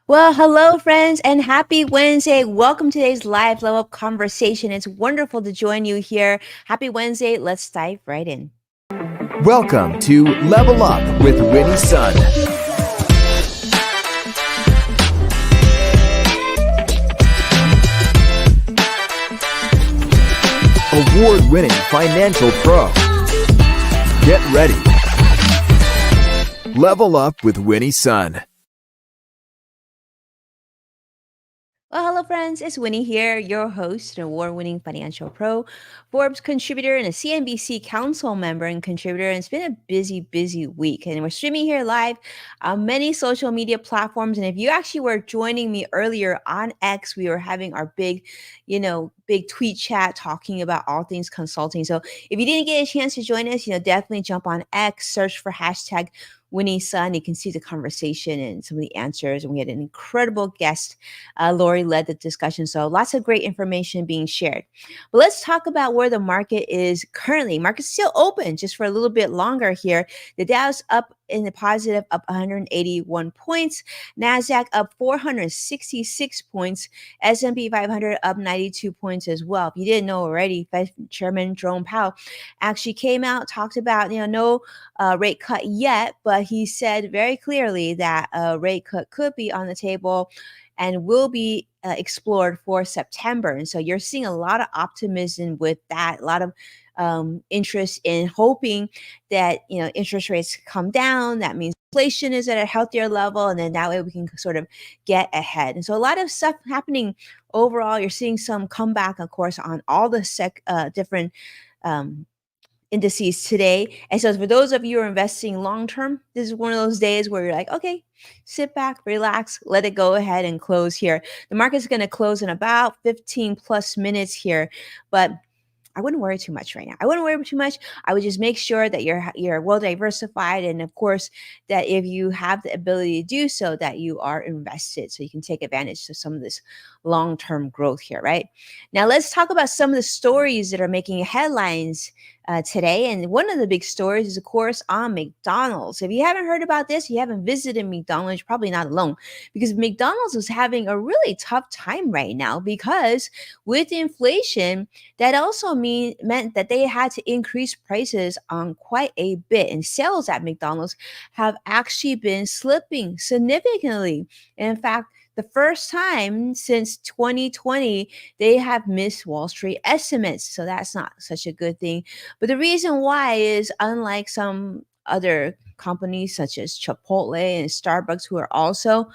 Well, hello, friends, and happy Wednesday. Welcome to today's live level up conversation. It's wonderful to join you here. Happy Wednesday. Let's dive right in. Welcome to Level Up with Winnie Sun, award-winning financial pro. Get ready. Level Up with Winnie Sun. Well, hello, friends. It's Winnie here, your host, an award winning financial pro, Forbes contributor, and a CNBC council member and contributor. And it's been a busy, busy week. And we're streaming here live on many social media platforms. And if you actually were joining me earlier on X, we were having our big tweet chat talking about all things consulting. So if you didn't get a chance to join us, definitely jump on X, search for hashtag Winnie Sun. You can see the conversation and some of the answers. And we had an incredible guest. Lori led the discussion. So lots of great information being shared. But let's talk about where the market is currently. Market's still open just for a little bit longer here. The Dow's up in the positive, up 181 points. NASDAQ up 466 points. S&P 500 up 92 points as well. If you didn't know already, Fed Chairman Jerome Powell actually came out, talked about, no rate cut yet, but he said very clearly that a rate cut could be on the table and will be explored for September. And so you're seeing a lot of optimism with that, a lot of interest in hoping that interest rates come down. That means inflation is at a healthier level, and then that way we can sort of get ahead. And so a lot of stuff happening overall. You're seeing some comeback, of course, on all the different indices today. And so for those of you who are investing long term, this is one of those days where you're like, okay, sit back, relax, let it go ahead and close here. The market's going to close in about 15 plus minutes here, but I wouldn't worry too much right now. I wouldn't worry too much. I would just make sure that you're well diversified, and of course, that if you have the ability to do so, that you are invested, so you can take advantage of some of this long-term growth here. Right now, let's talk about some of the stories that are making headlines today. And one of the big stories is, of course, on McDonald's. If you haven't heard about this, you haven't visited McDonald's, you're probably not alone, because McDonald's is having a really tough time right now because with inflation that also meant that they had to increase prices on quite a bit, and sales at McDonald's have actually been slipping significantly. In fact, the first time since 2020, they have missed Wall Street estimates. So that's not such a good thing. But the reason why is, unlike some other companies such as Chipotle and Starbucks, who are also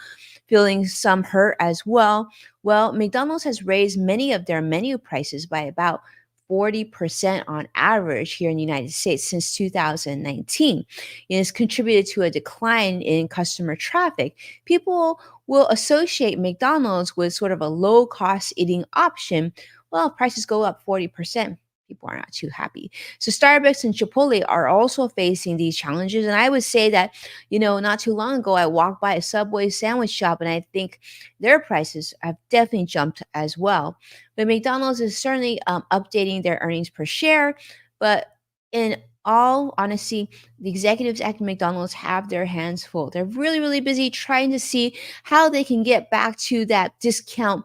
feeling some hurt as well, well, McDonald's has raised many of their menu prices by about 40% on average here in the United States since 2019. It has contributed to a decline in customer traffic. People will associate McDonald's with sort of a low cost eating option. Well, if prices go up 40%. People are not too happy. So Starbucks and Chipotle are also facing these challenges. And I would say that, not too long ago, I walked by a Subway sandwich shop, and I think their prices have definitely jumped as well. But McDonald's is certainly updating their earnings per share. But in all honesty, the executives at McDonald's have their hands full. They're really, really busy trying to see how they can get back to that discount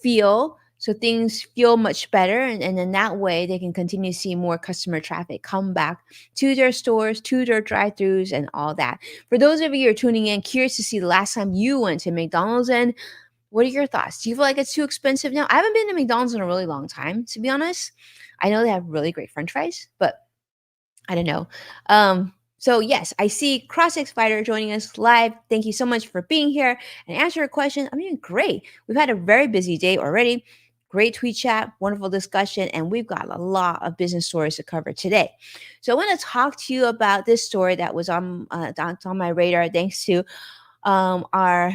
feel, so things feel much better. And in that way, they can continue to see more customer traffic come back to their stores, to their drive-thrus, and all that. For those of you who are tuning in, curious to see the last time you went to McDonald's, and what are your thoughts? Do you feel like it's too expensive now? I haven't been to McDonald's in a really long time, to be honest. I know they have really great French fries, but I don't know. So yes, I see CrossX Fighter joining us live. Thank you so much for being here and answer your question. I'm doing great. We've had a very busy day already. Great tweet chat, wonderful discussion, and we've got a lot of business stories to cover today. So I want to talk to you about this story that was that's on my radar, thanks to our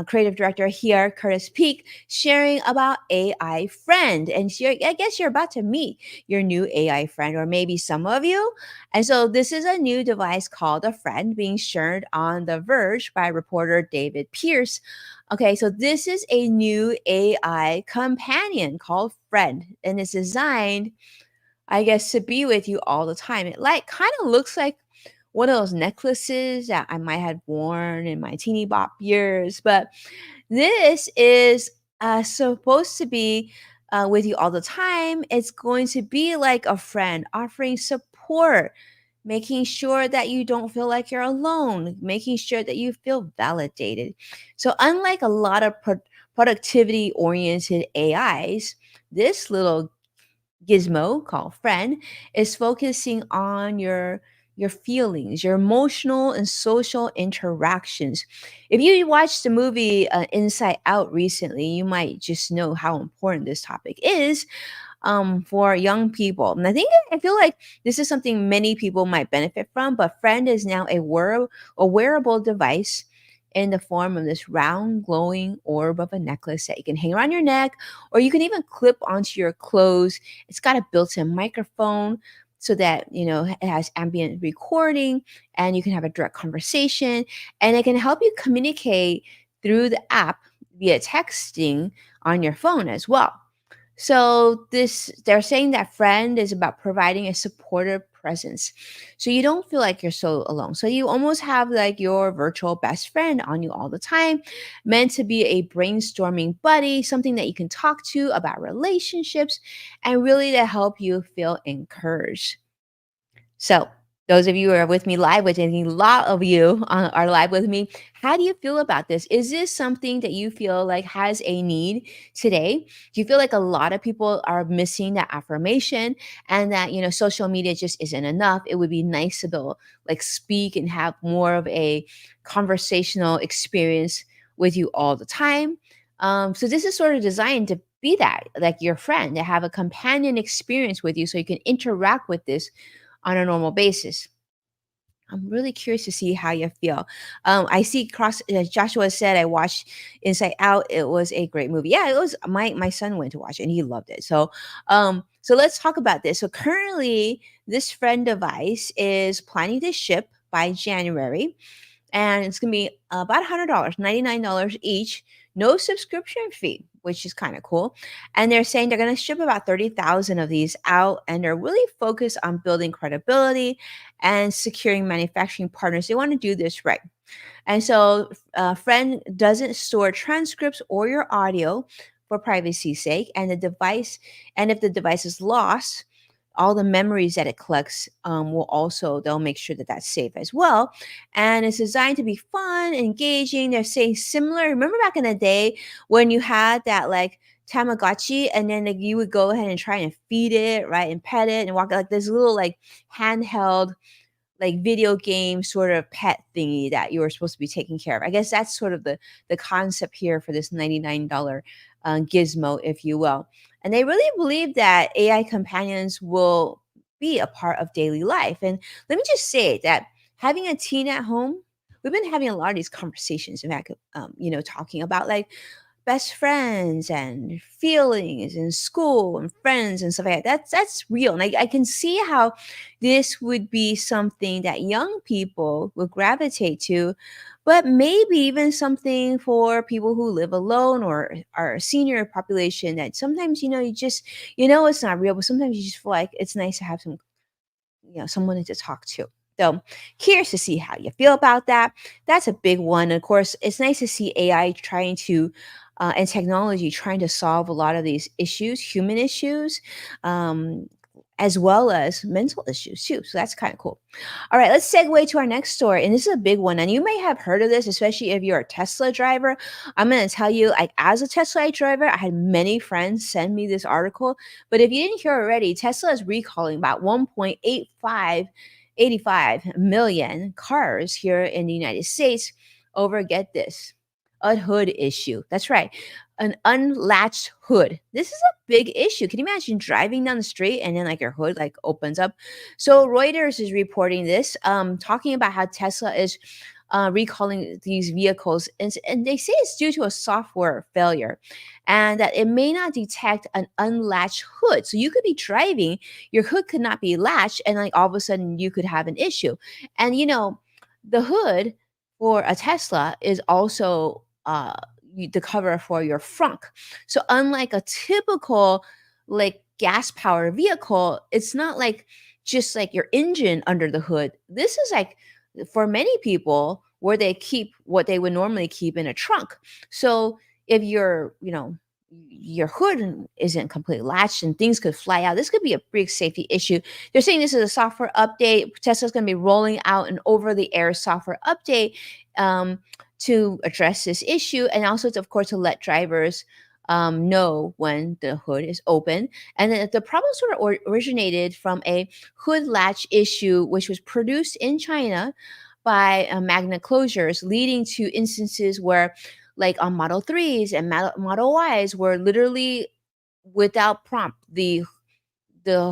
creative director here, Curtis Peak, sharing about AI Friend. And I guess you're about to meet your new AI friend, or maybe some of you. And so this is a new device called a Friend, being shared on The Verge by reporter David Pierce. Okay, so this is a new AI companion called Friend, and it's designed, I guess, to be with you all the time. It kind of looks like one of those necklaces that I might have worn in my teeny bop years, but This is supposed to be with you all the time. It's going to be like a friend offering support, making sure that you don't feel like you're alone, making sure that you feel validated. So, unlike a lot of productivity oriented AIs, this little gizmo called friend is focusing on your feelings, your emotional and social interactions. If you watched the movie Inside Out recently, you might just know how important this topic is for young people. And I feel like this is something many people might benefit from. But Friend is now a wearable device in the form of this round, glowing orb of a necklace that you can hang around your neck, or you can even clip onto your clothes. It's got a built-in microphone so that it has ambient recording, and you can have a direct conversation, and it can help you communicate through the app via texting on your phone as well. So this they're saying that friend is about providing a supportive presence. So you don't feel like you're so alone. So you almost have like your virtual best friend on you all the time, meant to be a brainstorming buddy, something that you can talk to about relationships and really to help you feel encouraged. So, those of you who are with me live, which I think a lot of you are live with me, how do you feel about this? Is this something that you feel like has a need today? Do you feel like a lot of people are missing that affirmation and that, social media just isn't enough? It would be nice to be like speak and have more of a conversational experience with you all the time. So this is sort of designed to be that, like your friend, to have a companion experience with you so you can interact with this on a normal basis. I'm really curious to see how you feel. I see cross. Joshua said I watched Inside Out. It was a great movie. Yeah, it was. My son went to watch it and he loved it. So let's talk about this. So currently, this friend device is planning to ship by January, and it's gonna be about $100, $99 each, no subscription fee, which is kind of cool. And they're saying they're gonna ship about 30,000 of these out, and they're really focused on building credibility and securing manufacturing partners. They want to do this right. And so, Friend doesn't store transcripts or your audio for privacy's sake, and if the device is lost, all the memories that it collects they'll make sure that that's safe as well. And it's designed to be fun, engaging. They're saying similar. Remember back in the day when you had that like Tamagotchi, and then like, you would go ahead and try and feed it, right, and pet it and walk like this little like handheld like video game sort of pet thingy that you were supposed to be taking care of. I guess that's sort of the concept here for this $99 gizmo, if you will. And they really believe that AI companions will be a part of daily life. And let me just say that having a teen at home, we've been having a lot of these conversations. In fact, talking about like best friends and feelings and school and friends and stuff like that. That's real. And I can see how this would be something that young people would gravitate to, but maybe even something for people who live alone or are a senior population that sometimes, it's not real, but sometimes you just feel like it's nice to have someone to talk to. So curious to see how you feel about that. That's a big one. Of course, it's nice to see AI trying to and technology trying to solve a lot of these issues, human issues, um, as well as mental issues too. So that's kind of cool. All right, let's segue to our next story. And this is a big one. And you may have heard of this, especially if you're a Tesla driver. I'm going to tell you, like, as a Tesla driver, I had many friends send me this article. But if you didn't hear already, Tesla is recalling about 1.85 million cars here in the United States over, get this, a hood issue. That's right, an unlatched hood. This is a big issue. Can you imagine driving down the street and then like your hood like opens up? So Reuters is reporting this, talking about how Tesla is recalling these vehicles, and they say it's due to a software failure, and that it may not detect an unlatched hood. So you could be driving, your hood could not be latched, and like all of a sudden you could have an issue. And the hood for a Tesla is also the cover for your frunk. So unlike a typical like gas powered vehicle, it's not like just like your engine under the hood. This is like, for many people, where they keep what they would normally keep in a trunk. So if your hood isn't completely latched and things could fly out, this could be a big safety issue. They're saying this is a software update. Tesla's going to be rolling out an over-the-air software update um, to address this issue, and also, of course, to let drivers know when the hood is open. And then the problem sort of originated from a hood latch issue, which was produced in China by magnet closures, leading to instances where, like on Model 3s and Model Ys, were literally without prompt, the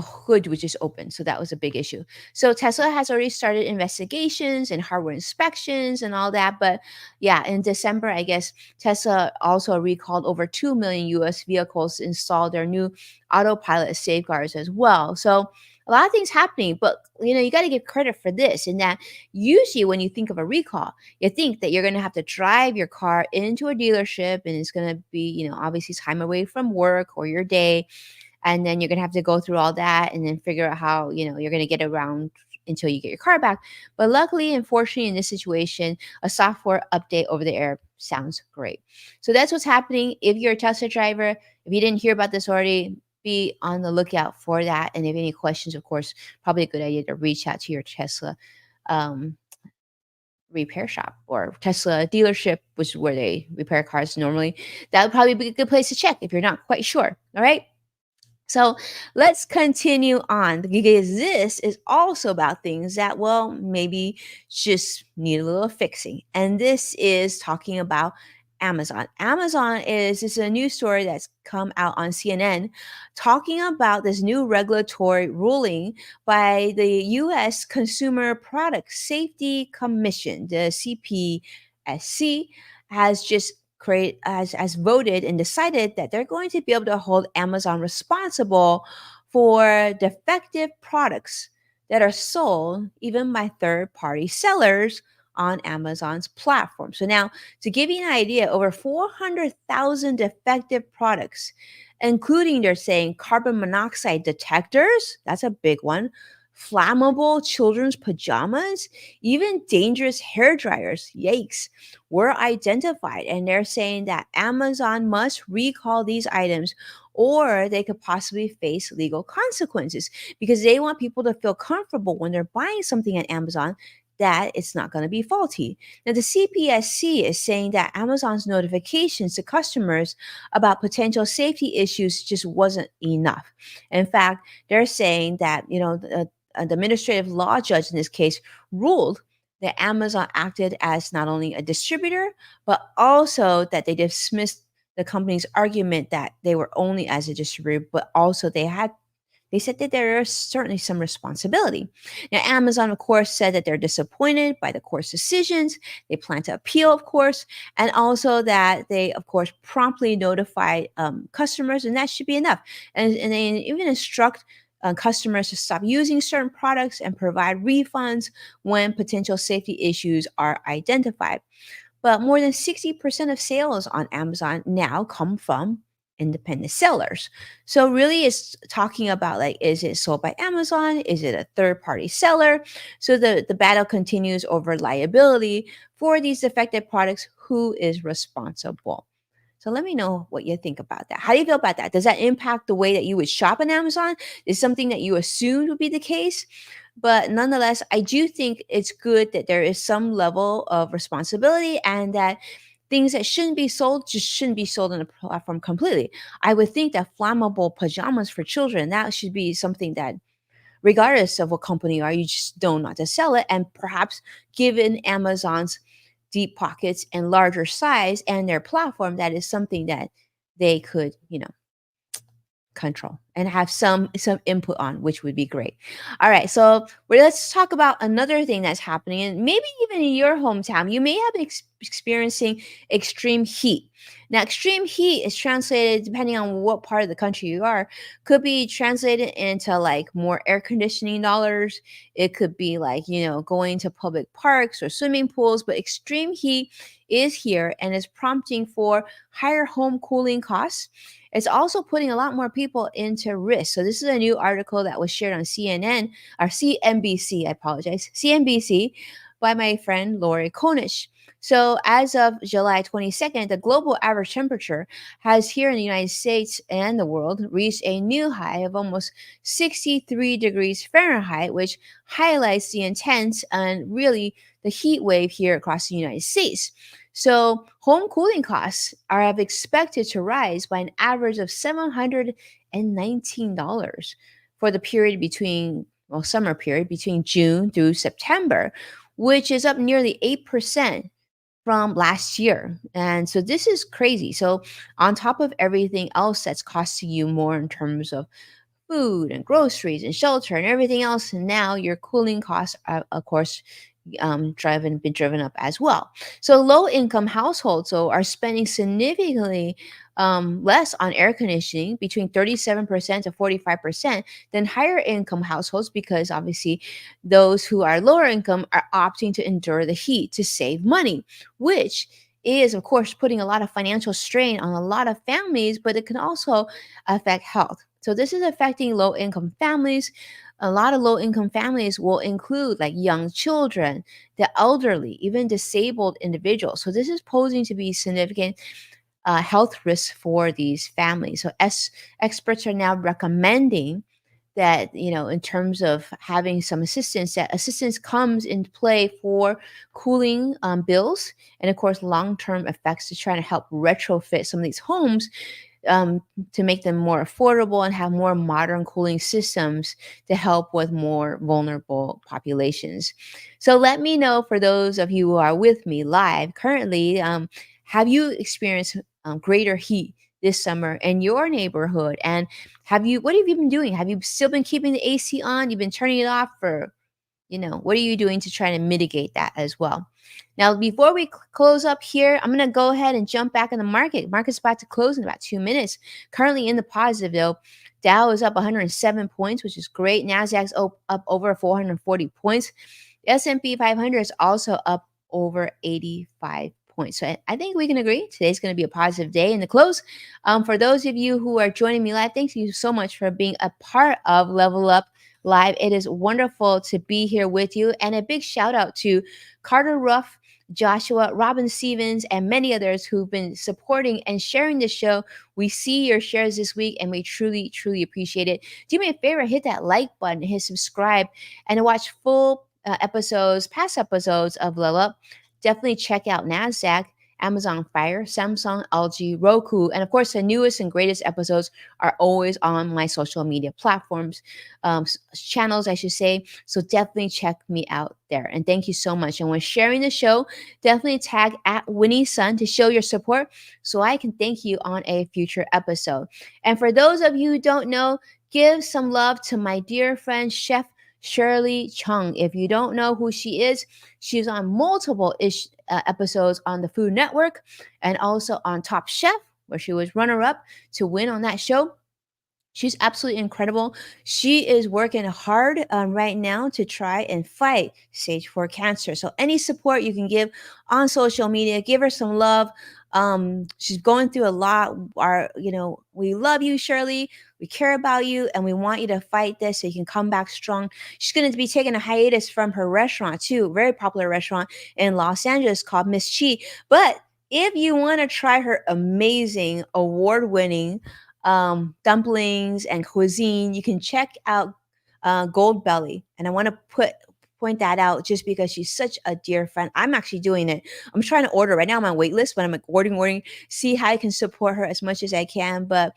hood was just open. So that was a big issue. So Tesla has already started investigations and hardware inspections and all that. But yeah, in December, I guess Tesla also recalled over 2 million US vehicles, installed their new autopilot safeguards as well. So a lot of things happening, but you got to give credit for this, in that usually when you think of a recall, you think that you're going to have to drive your car into a dealership, and it's going to be, obviously time away from work or your day, and then you're going to have to go through all that and then figure out how you're going to get around until you get your car back. But luckily, unfortunately, in this situation, a software update over the air sounds great. So that's what's happening. If you're a Tesla driver, if you didn't hear about this already, be on the lookout for that. And if you have any questions, of course, probably a good idea to reach out to your Tesla um, repair shop or Tesla dealership, which is where they repair cars normally. That would probably be a good place to check if you're not quite sure. All right. So let's continue on, because this is also about things that, well, maybe just need a little fixing. And this is talking about Amazon. Amazon is a news story that's come out on CNN talking about this new regulatory ruling by the US Consumer Product Safety Commission, the CPSC, has just has voted and decided that they're going to be able to hold Amazon responsible for defective products that are sold even by third-party sellers on Amazon's platform. So now, to give you an idea, over 400,000 defective products, including, they're saying, carbon monoxide detectors, that's a big one, flammable children's pajamas, even dangerous hair dryers, yikes, were identified. And they're saying that Amazon must recall these items, or they could possibly face legal consequences, because they want people to feel comfortable when they're buying something at Amazon that it's not going to be faulty. Now, the CPSC is saying that Amazon's notifications to customers about potential safety issues just wasn't enough. In fact, they're saying that, the administrative law judge in this case ruled that Amazon acted as not only a distributor, but also that they dismissed the company's argument that they were only as a distributor, but also they said that there is certainly some responsibility. Now, Amazon, of course, said that they're disappointed by the court's decisions. They plan to appeal, of course, and also that they, of course, promptly notify customers, and that should be enough. And they even instruct customers to stop using certain products and provide refunds when potential safety issues are identified. But more than 60% of sales on Amazon now come from independent sellers. So really it's talking about, like, is it sold by Amazon? Is it a third party seller? So the battle continues over liability for these defective products. Who is responsible? So let me know what you think about that. How do you feel about that? Does that impact the way that you would shop on Amazon? Is something that you assumed would be the case? But nonetheless, I do think it's good that there is some level of responsibility, and that things that shouldn't be sold just shouldn't be sold on the platform completely. I would think that flammable pajamas for children, that should be something that, regardless of what company you are, you just don't not to sell it. And perhaps, given Amazon's deep pockets and larger size and their platform, that is something that they could, control and have some input on, which would be great. All right, so let's talk about another thing that's happening, and maybe even in your hometown, you may have been experiencing extreme heat. Now, extreme heat is translated, depending on what part of the country you are, could be translated into like more air conditioning dollars. It could be like, going to public parks or swimming pools. But extreme heat is here and is prompting for higher home cooling costs. It's also putting a lot more people into risk. So this is a new article that was shared on CNN or CNBC, I apologize, CNBC, by my friend Lori Konish. So, as of July 22nd, the global average temperature has here in the United States and the world reached a new high of almost 63 degrees Fahrenheit, which highlights the intense and really the heat wave here across the United States. So, home cooling costs are expected to rise by an average of $719 for the period between, well, summer period between June through September, which is up nearly 8% from last year. And so this is crazy. So, on top of everything else that's costing you more in terms of food and groceries and shelter and everything else, and now your cooling costs are, of course, been driven up as well. So low income households are spending significantly less on air conditioning, between 37% to 45%, than higher income households, because obviously those who are lower income are opting to endure the heat to save money, which is of course putting a lot of financial strain on a lot of families, but it can also affect health. So this is affecting low income families. A lot of low income families will include like young children, the elderly, even disabled individuals. So this is posing to be significant health risks for these families. So experts are now recommending that, in terms of having some assistance, that assistance comes into play for cooling bills, and of course long-term effects to try to help retrofit some of these homes, um, to make them more affordable and have more modern cooling systems to help with more vulnerable populations. So let me know, for those of you who are with me live currently, have you experienced greater heat this summer in your neighborhood? And what have you been doing? Have you still been keeping the AC on? You've been turning it off for, what are you doing to try to mitigate that as well? Now, before we close up here, I'm going to go ahead and jump back in the market. Market's about to close in about 2 minutes. Currently in the positive, though. Dow is up 107 points, which is great. Nasdaq's up over 440 points. The S&P 500 is also up over 85 points. So I think we can agree today's going to be a positive day in the close. For those of you who are joining me live, thank you so much for being a part of Level Up Live. It is wonderful to be here with you. And a big shout out to Carter Ruff, Joshua, Robin Stevens, and many others who've been supporting and sharing the show. We see your shares this week and we truly, truly appreciate it. Do me a favor, hit that like button, hit subscribe, and watch full past episodes of Level Up. Definitely check out NASDAQ, Amazon Fire, Samsung, LG, Roku, and of course, the newest and greatest episodes are always on my social media platforms, channels, I should say. So definitely check me out there. And thank you so much. And when sharing the show, definitely tag at Winnie Sun to show your support so I can thank you on a future episode. And for those of you who don't know, give some love to my dear friend, Chef Shirley Chung. If you don't know who she is, she's on multiple episodes on the Food Network and also on Top Chef, where she was runner up to win on that show. She's absolutely incredible. She is working hard right now to try and fight stage 4 cancer. So any support you can give on social media, give her some love. She's going through a lot. We love you, Shirley. We care about you, and we want you to fight this so you can come back strong. She's going to be taking a hiatus from her restaurant too, very popular restaurant in Los Angeles called Miss Chi. But if you want to try her amazing, award-winning dumplings and cuisine, you can check out Gold Belly. And I want to point that out just because she's such a dear friend. I'm actually doing it. I'm trying to order right now. I'm on wait list, but I'm like ordering, see how I can support her as much as I can. But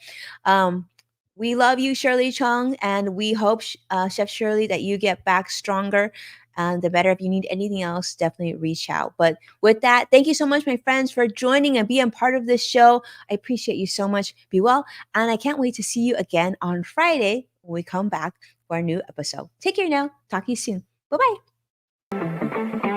we love you, Shirley Chung, and we hope, Chef Shirley, that you get back stronger. And the better. If you need anything else, definitely reach out. But with that, thank you so much, my friends, for joining and being part of this show. I appreciate you so much. Be well. And I can't wait to see you again on Friday when we come back for a new episode. Take care now. Talk to you soon. Bye bye.